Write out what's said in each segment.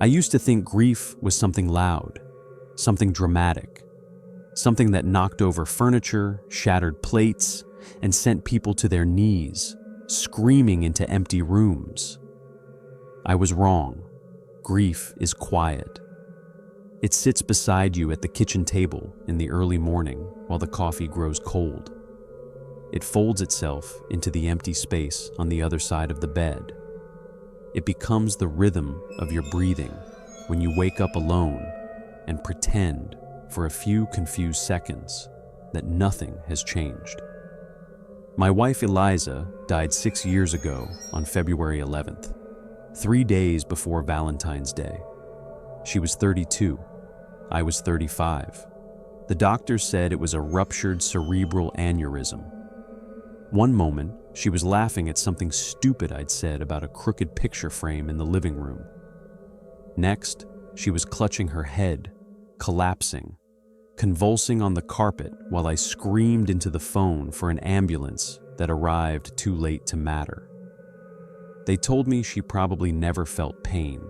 I used to think grief was something loud, something dramatic, something that knocked over furniture, shattered plates, and sent people to their knees, screaming into empty rooms. I was wrong. Grief is quiet. It sits beside you at the kitchen table in the early morning while the coffee grows cold. It folds itself into the empty space on the other side of the bed. It becomes the rhythm of your breathing when you wake up alone and pretend for a few confused seconds that nothing has changed. My wife Eliza died 6 years ago on February 11th, 3 days before Valentine's Day. She was 32. I was 35. The doctors said it was a ruptured cerebral aneurysm. One moment, she was laughing at something stupid I'd said about a crooked picture frame in the living room. Next, she was clutching her head, collapsing, convulsing on the carpet while I screamed into the phone for an ambulance that arrived too late to matter. They told me she probably never felt pain.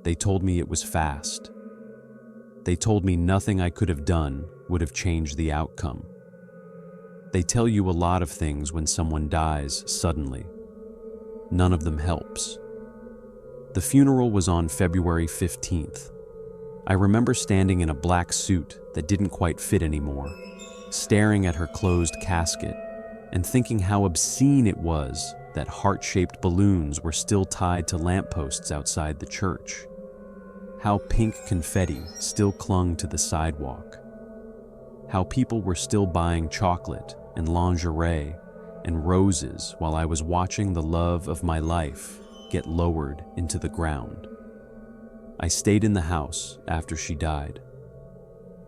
They told me it was fast. They told me nothing I could have done would have changed the outcome. They tell you a lot of things when someone dies suddenly. None of them helps. The funeral was on February 15th. I remember standing in a black suit that didn't quite fit anymore, staring at her closed casket and thinking how obscene it was that heart-shaped balloons were still tied to lampposts outside the church. How pink confetti still clung to the sidewalk. How people were still buying chocolate and lingerie and roses while I was watching the love of my life get lowered into the ground. I stayed in the house after she died.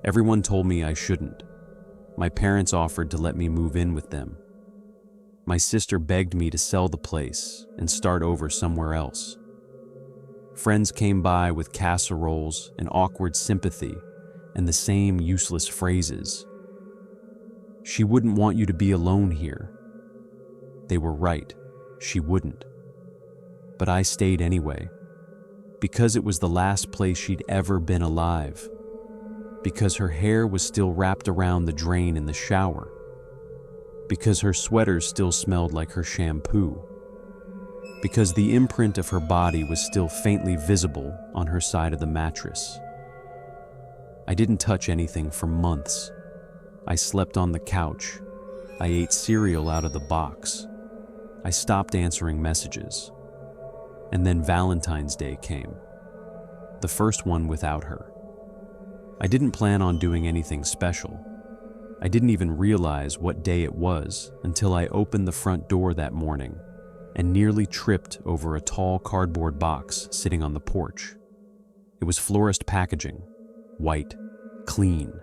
Everyone told me I shouldn't. My parents offered to let me move in with them. My sister begged me to sell the place and start over somewhere else. Friends came by with casseroles and awkward sympathy and the same useless phrases. She wouldn't want you to be alone here. They were right, she wouldn't. But I stayed anyway, because it was the last place she'd ever been alive, because her hair was still wrapped around the drain in the shower, because her sweater still smelled like her shampoo, because the imprint of her body was still faintly visible on her side of the mattress. I didn't touch anything for months. I slept on the couch. I ate cereal out of the box. I stopped answering messages. And then Valentine's Day came. The first one without her. I didn't plan on doing anything special. I didn't even realize what day it was until I opened the front door that morning and nearly tripped over a tall cardboard box sitting on the porch. It was florist packaging, white, clean,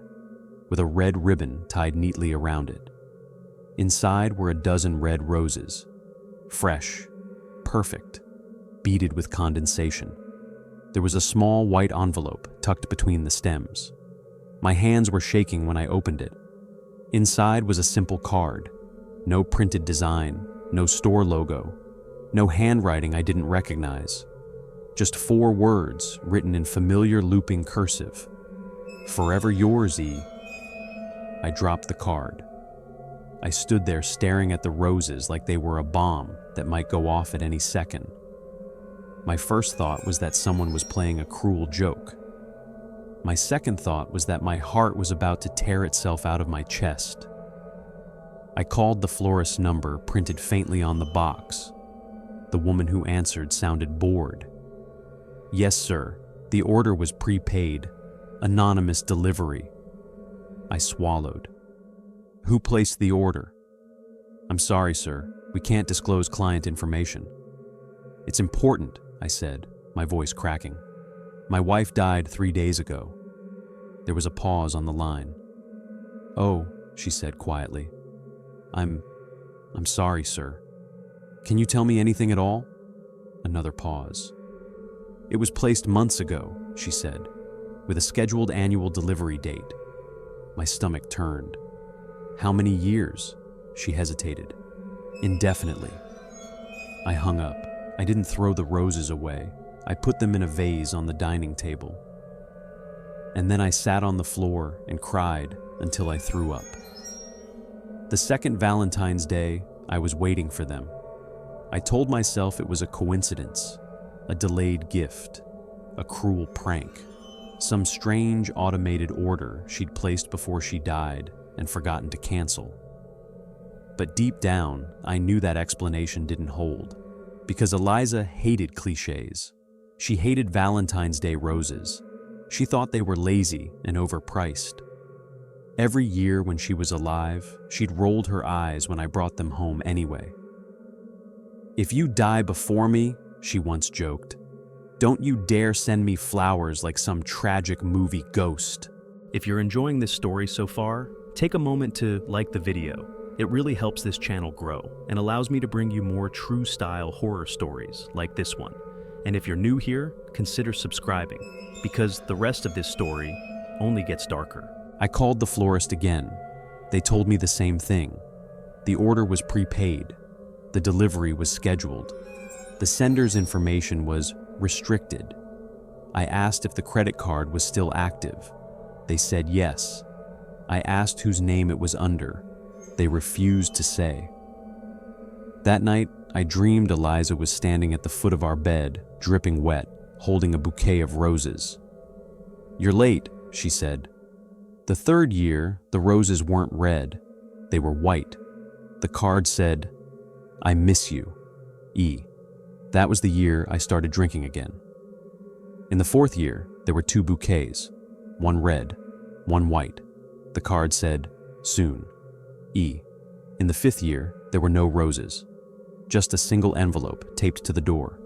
with a red ribbon tied neatly around it. Inside were a dozen red roses, fresh, perfect, beaded with condensation. There was a small white envelope tucked between the stems. My hands were shaking when I opened it. Inside was a simple card, no printed design, no store logo, no handwriting I didn't recognize. Just 4 words written in familiar looping cursive. Forever yours, E. I dropped the card. I stood there staring at the roses like they were a bomb that might go off at any second. My first thought was that someone was playing a cruel joke. My second thought was that my heart was about to tear itself out of my chest. I called the florist's number printed faintly on the box. The woman who answered sounded bored. "Yes, sir. The order was prepaid. Anonymous delivery." I swallowed. "Who placed the order?" "I'm sorry, sir. We can't disclose client information." "It's important," I said, my voice cracking. "My wife died 3 days ago." There was a pause on the line. "Oh," she said quietly. I'm sorry, sir. Can you tell me anything at all?" Another pause. "It was placed months ago," she said, "with a scheduled annual delivery date." My stomach turned. "How many years?" She hesitated. "Indefinitely." I hung up. I didn't throw the roses away. I put them in a vase on the dining table. And then I sat on the floor and cried until I threw up. The second Valentine's Day, I was waiting for them. I told myself it was a coincidence, a delayed gift, a cruel prank, some strange automated order she'd placed before she died and forgotten to cancel. But deep down, I knew that explanation didn't hold, because Eliza hated cliches. She hated Valentine's Day roses. She thought they were lazy and overpriced. Every year when she was alive, she'd rolled her eyes when I brought them home anyway. "If you die before me," she once joked, "don't you dare send me flowers like some tragic movie ghost." If you're enjoying this story so far, take a moment to like the video. It really helps this channel grow and allows me to bring you more true-style horror stories like this one. And if you're new here, consider subscribing, because the rest of this story only gets darker. I called the florist again. They told me the same thing. The order was prepaid. The delivery was scheduled. The sender's information was restricted. I asked if the credit card was still active. They said yes. I asked whose name it was under. They refused to say. That night, I dreamed Eliza was standing at the foot of our bed, dripping wet, holding a bouquet of roses. "You're late," she said. The third year, the roses weren't red. They were white. The card said, "I miss you, E." That was the year I started drinking again. In the fourth year, there were 2 bouquets, one red, one white. The card said, "Soon, E." In the 5th year, there were no roses, just a single envelope taped to the door.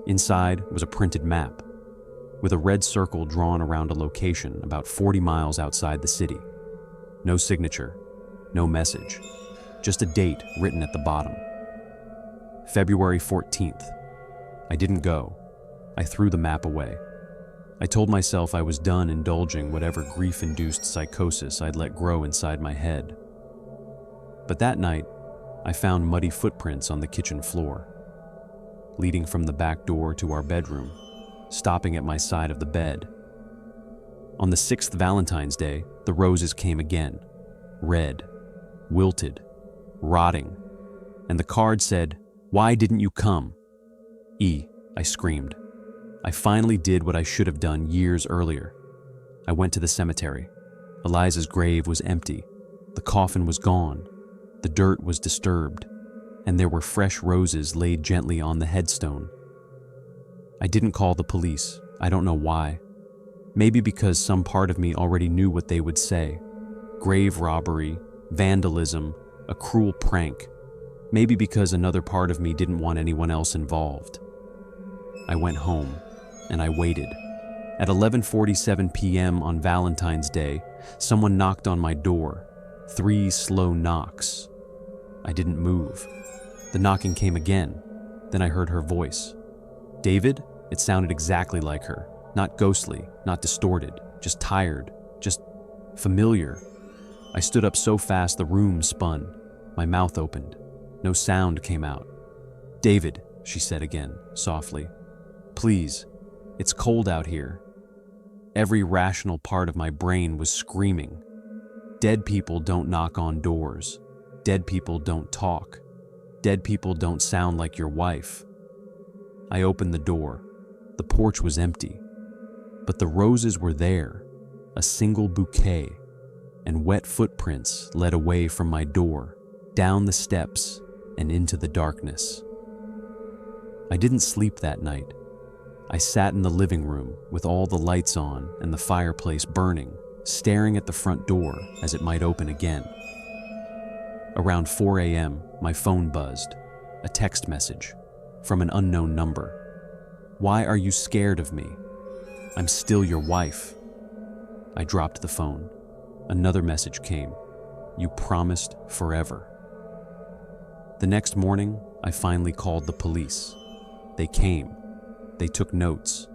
Inside was a printed map, with a red circle drawn around a location about 40 miles outside the city. No signature, no message, just a date written at the bottom. February 14th. I didn't go. I threw the map away. I told myself I was done indulging whatever grief-induced psychosis I'd let grow inside my head. But that night, I found muddy footprints on the kitchen floor, leading from the back door to our bedroom, stopping at my side of the bed. On the 6th Valentine's Day, the roses came again, red, wilted, rotting, and the card said, "Why didn't you come?" "E," I screamed. I finally did what I should have done years earlier. I went to the cemetery. Eliza's grave was empty. The coffin was gone. The dirt was disturbed, and there were fresh roses laid gently on the headstone. I didn't call the police. I don't know why. Maybe because some part of me already knew what they would say. Grave robbery, vandalism, a cruel prank. Maybe because another part of me didn't want anyone else involved. I went home, and I waited. At 11:47 p.m. on Valentine's Day, someone knocked on my door. 3 slow knocks. I didn't move. The knocking came again. Then I heard her voice. "David?" It sounded exactly like her. Not ghostly, not distorted, just tired, just familiar. I stood up so fast the room spun. My mouth opened. No sound came out. "David," she said again, softly. "Please, it's cold out here." Every rational part of my brain was screaming. Dead people don't knock on doors. Dead people don't talk. Dead people don't sound like your wife. I opened the door. The porch was empty. But the roses were there, a single bouquet, and wet footprints led away from my door, down the steps, and into the darkness. I didn't sleep that night. I sat in the living room with all the lights on and the fireplace burning, staring at the front door as it might open again. Around 4 a.m., my phone buzzed, a text message from an unknown number. "Why are you scared of me? I'm still your wife." I dropped the phone. Another message came. "You promised forever." The next morning, I finally called the police. They came. They took notes.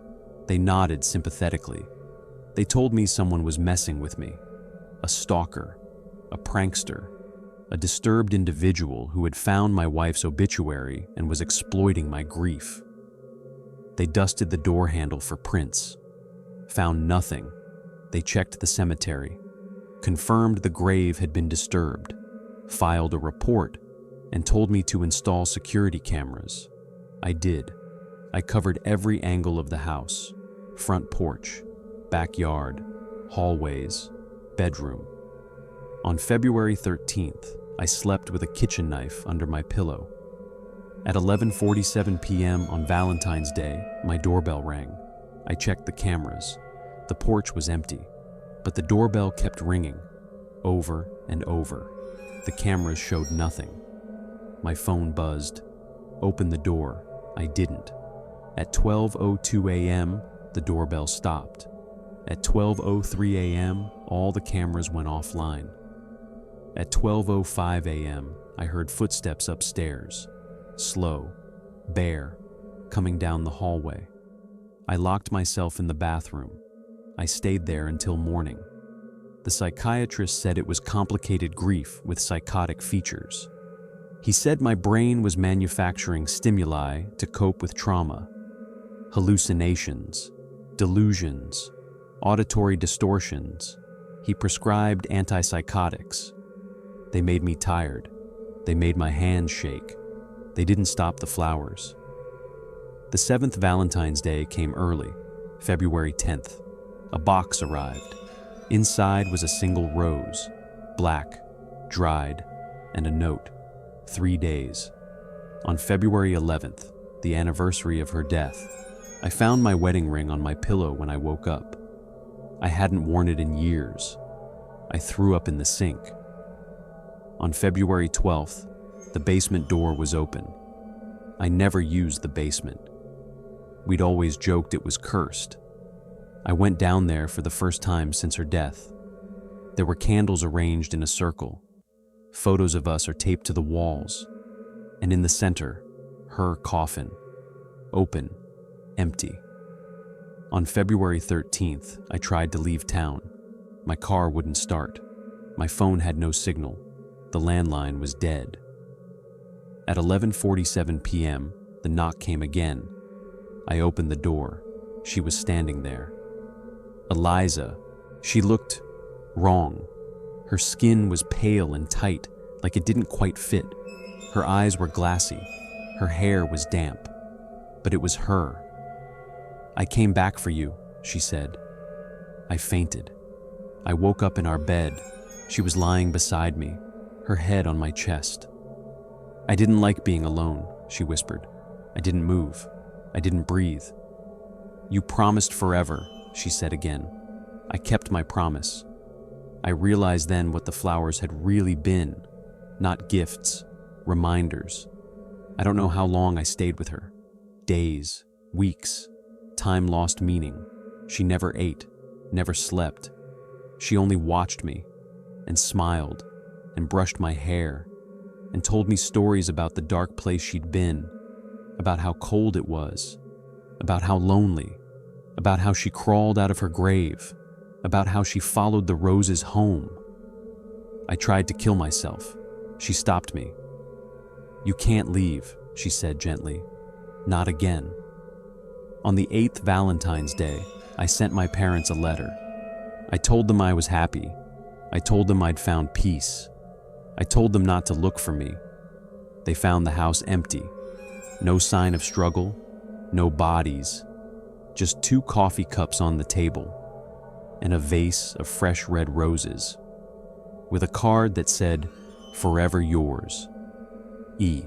They nodded sympathetically. They told me someone was messing with me. A stalker, a prankster, a disturbed individual who had found my wife's obituary and was exploiting my grief. They dusted the door handle for prints. Found nothing. They checked the cemetery, confirmed the grave had been disturbed, filed a report, and told me to install security cameras. I did. I covered every angle of the house: front porch, backyard, hallways, bedroom. On February 13th, I slept with a kitchen knife under my pillow. At 11:47 p.m. on Valentine's Day, my doorbell rang. I checked the cameras. The porch was empty, but the doorbell kept ringing, over and over. The cameras showed nothing. My phone buzzed. Open the door. I didn't. At 12:02 a.m., the doorbell stopped. At 12:03 a.m., all the cameras went offline. At 12:05 a.m., I heard footsteps upstairs, slow, bare, coming down the hallway. I locked myself in the bathroom. I stayed there until morning. The psychiatrist said it was complicated grief with psychotic features. He said my brain was manufacturing stimuli to cope with trauma, hallucinations, delusions, auditory distortions. He prescribed antipsychotics. They made me tired. They made my hands shake. They didn't stop the flowers. The 7th Valentine's Day came early, February 10th. A box arrived. Inside was a single rose, black, dried, and a note. 3 days. On February 11th, the anniversary of her death, I found my wedding ring on my pillow when I woke up. I hadn't worn it in years. I threw up in the sink. On February 12th, the basement door was open. I never used the basement. We'd always joked it was cursed. I went down there for the first time since her death. There were candles arranged in a circle. Photos of us are taped to the walls. And in the center, her coffin. Open, empty. On February 13th, I tried to leave town. My car wouldn't start. My phone had no signal. The landline was dead. At 11:47 p.m., the knock came again. I opened the door. She was standing there. Eliza. She looked wrong. Her skin was pale and tight, like it didn't quite fit. Her eyes were glassy. Her hair was damp. But it was her. "I came back for you," she said. I fainted. I woke up in our bed. She was lying beside me, her head on my chest. "I didn't like being alone," she whispered. "I didn't move. I didn't breathe." "You promised forever," she said again. I kept my promise. I realized then what the flowers had really been. Not gifts, reminders. I don't know how long I stayed with her. Days, weeks, time lost meaning. She never ate, never slept. She only watched me and smiled and brushed my hair and told me stories about the dark place she'd been, about how cold it was, about how lonely, about how she crawled out of her grave, about how she followed the roses home. I tried to kill myself. She stopped me. "You can't leave," she said gently. "Not again." On the 8th Valentine's Day, I sent my parents a letter. I told them I was happy. I told them I'd found peace. I told them not to look for me. They found the house empty. No sign of struggle, no bodies. Just 2 coffee cups on the table and a vase of fresh red roses with a card that said, "Forever yours, E."